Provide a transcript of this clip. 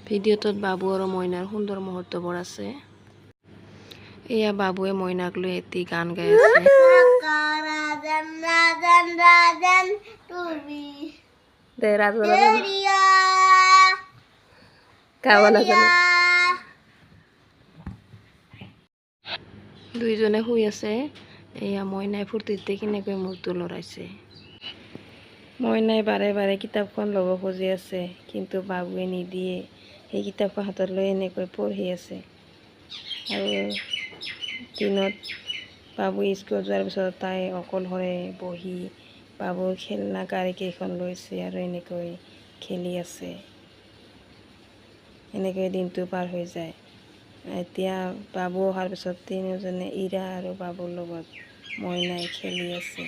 ভিডিঅ'টোত বাবু আৰু মইনাৰ সুন্দৰ মুহূৰ্তবোৰ আছে। এয়া বাবুৱে মইনাক লৈ এটি গান গাই আছে। দুইজনে শুই আছে। এয়া মইনাই ফূৰ্তিতে কেনেকৈ মূৰটো লৰাইছে। মইনাই বাৰে বাৰে কিতাপখন ল'ব খুজি আছে, কিন্তু বাবুৱে নিদিয়ে। সেই কিতাপখন হাতত লৈ এনেকৈ পঢ়ি আছে। আৰু দিনত বাবু স্কুল যোৱাৰ পিছত তাই অকলশৰে বহি বাবুৰ খেলনা গাড়ীকেইখন লৈছে আৰু এনেকৈ খেলি আছে। এনেকৈ দিনটো পাৰ হৈ যায়। এতিয়া বাবু অহাৰ পিছত তিনিওজনে ইৰা আৰু বাবুৰ লগত মইনাই খেলি আছে।